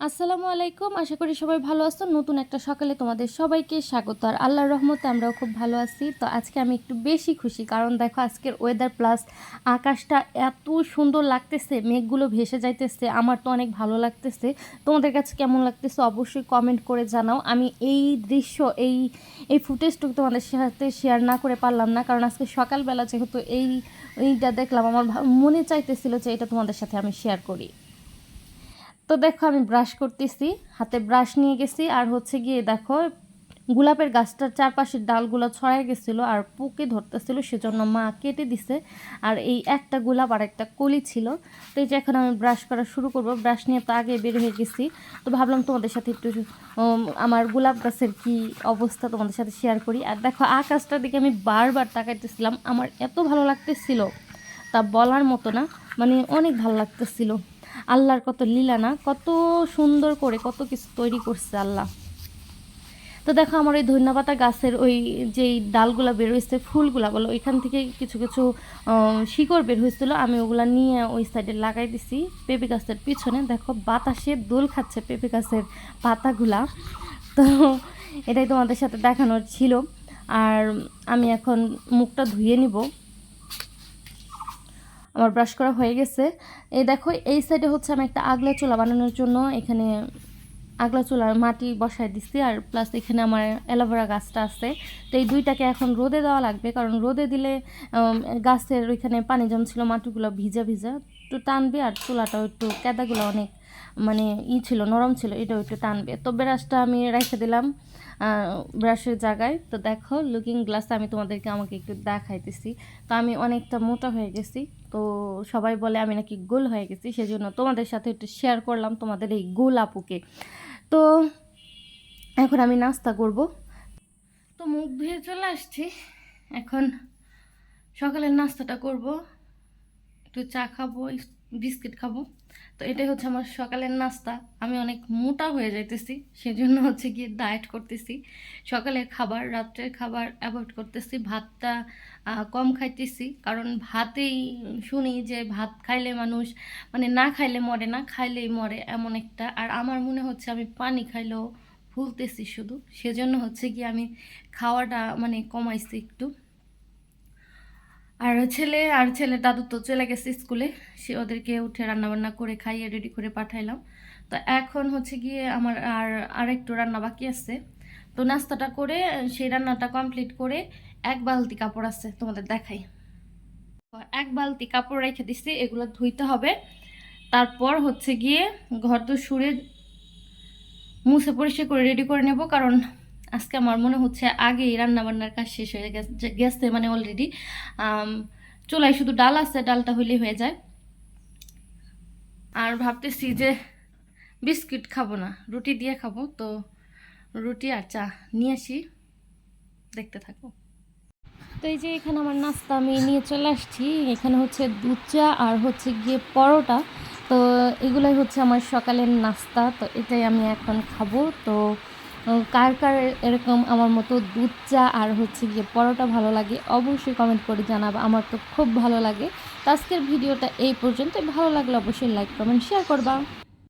আসসালামু আলাইকুম। আশা করি সবাই ভালো আছো। নতুন একটা সকালে তোমাদের সবাইকে স্বাগত। আর আল্লাহর রহমতে আমরাও খুব ভালো আছি। তো আজকে আমি একটু বেশি খুশি, কারণ দেখো আজকের ওয়েদার প্লাস আকাশটা এত সুন্দর লাগতেছে, মেঘগুলো ভেসে যাইতেছে। আমার তো অনেক ভালো লাগতেছে। তোমাদের কাছে কেমন লাগতেছে অবশ্যই কমেন্ট করে জানাও। আমি এই দৃশ্য এই ফুটেজটুকু তোমাদের সাথে শেয়ার না করে পারলাম না, কারণ আজকে সকালবেলা যেহেতু এইটা দেখলাম, আমার মনে চাইতেছিল যে এটা তোমাদের সাথে আমি শেয়ার করি। তো দেখো আমি ব্রাশ করতেছি, হাতে ব্রাশ নিয়ে গেছি, আর হচ্ছে গিয়ে দেখো গোলাপের গাছটার চারপাশের ডালগুলো ছড়াই গেছিলো আর পোকে ধরতেছিল, সেজন্য মা কেটে দিছে। আর এই একটা গোলাপ আর একটা কলি ছিল। তো এই যে এখন আমি ব্রাশ করা শুরু করব। ব্রাশ নিয়ে তো আগে বের হয়ে গেছি, তো ভাবলাম তোমাদের সাথে একটু আমার গোলাপ গাছের কি অবস্থা তোমাদের সাথে শেয়ার করি। আর দেখো আকাশটার দিকে আমি বারবার তাকাইতেছিলাম, আমার এত ভালো লাগতেছিল তা বলার মতো না, মানে অনেক ভালো লাগতেছিল। আল্লাহর কত লীলা না, কত সুন্দর করে কত কিছু তৈরি করছে আল্লাহ। তো দেখো আমার ওই ধন্যপাতা গাছের ওই যেই ডালগুলো বের হয়েছে, ফুলগুলা বলো, ওইখান থেকে কিছু কিছু শিকড় বের হয়েছিল, আমি ওগুলা নিয়ে ওই সাইডে লাগাই দিছি পেঁপে গাছের পিছনে। দেখো বাতাসে দোল খাচ্ছে পেঁপে গাছের পাতাগুলা। তো এটাই তোমাদের সাথে দেখানোর ছিল। আর আমি এখন মুখটা ধুয়ে নিব। আমার ব্রাশ করা হয়ে গেছে। এই দেখো এই সাইডে হচ্ছে আমি একটা আগলা চুলা বানানোর জন্য এখানে আগলা চুলার মাটি বসায় দিচ্ছি, আর প্লাস এখানে আমার অ্যালোভেরা গাছটা আছে। তো এই দুইটাকে এখন রোদে দেওয়া লাগবে, কারণ রোদে দিলে গাছের ওইখানে পানি জমছিল, মাটিগুলো ভিজা ভিজা একটু টানবে, আর চুলাটাও একটু কেদাগুলো অনেক মানে ছিল, নরম ছিল, এটাও একটু টানবে। তো ব্রাশটা আমি রেখে দিলাম ব্রাশের জায়গায়। তো দেখো লুকিং গ্লাসে আমি তোমাদেরকে আমাকে একটু দেখাইতেছি। তো আমি অনেকটা মোটা হয়ে গেছি, তো সবাই বলে আমি নাকি গোল হয়ে গেছি, সেজন্য তোমাদের সাথে একটু শেয়ার করলাম তোমাদের এই গোল আপুকে। তো এখন আমি নাস্তা করব। তো মুখ ধুয়ে চলে আসছি, এখন সকালের নাস্তাটা করব। একটু চা খাবো, বিস্কিট খাবো। তো এটাই হচ্ছে আমার সকালের নাস্তা। আমি অনেক মোটা হয়ে যাইতেছি, সেজন্য হচ্ছে গিয়ে ডায়েট করতেছি। সকালের খাবার রাত্রের খাবার অ্যাভয়েড করতেছি, ভাতটা কম খাইতেছি, কারণ ভাতেই শুনি যে ভাত খাইলে মানুষ মানে না খাইলে মরে না, খাইলেই মরে এমন একটা। আর আমার মনে হচ্ছে আমি পানি খাইলেও ভুলতেছি শুধু, সেজন্য হচ্ছে গিয়ে আমি খাওয়াটা মানে কমাইছি একটু। ছেলে দাদু তো চলে গেছে স্কুলে, সে ওদেরকে উঠে রান্নাবান্না করে খাইয়ে রেডি করে পাঠাইলাম। তো এখন হচ্ছে গিয়ে আমার আরেকটু রান্না বাকি আছে। তো নাস্তাটা করে সেই রান্নাটা কমপ্লিট করে এক বালতি কাপড় আছে, তোমাদের দেখাই। এক বালতি কাপড় রেখে দিচ্ছি, এগুলো ধুইতে হবে। তারপর হচ্ছে গিয়ে ঘর তো সুরে মুছে পরিষ্কার করে রেডি করে নেব, কারণ আজকে আমার মনে হচ্ছে আগেই রান্নাবান্নার কাজ শেষ হয়ে গেছে মানে অলরেডি। চুলায় শুধু ডাল আছে, ডালটা হইলেই হয়ে যায়। আর ভাবতেছি যে বিস্কিট খাবো না, রুটি দিয়ে খাবো। তো রুটি আর চা নিয়ে আসি, দেখতে থাকো। তো এই যে এখানে আমার নাস্তা আমি নিয়ে চলে আসছি। এখানে হচ্ছে দুধ চা আর হচ্ছে গিয়ে পরোটা। তো এগুলাই হচ্ছে আমার সকালের নাস্তা। তো এটাই আমি এখন খাবো। তো কার কার এরকম আমার মতো দুধ চা আর হচ্ছে গিয়ে পরোটা ভালো লাগে অবশ্যই কমেন্ট করে জানাবো। আমার তো খুব ভালো লাগে। তো আজকের ভিডিওটা এই পর্যন্ত, ভালো লাগলে অবশ্যই লাইক কমেন্ট শেয়ার করবা।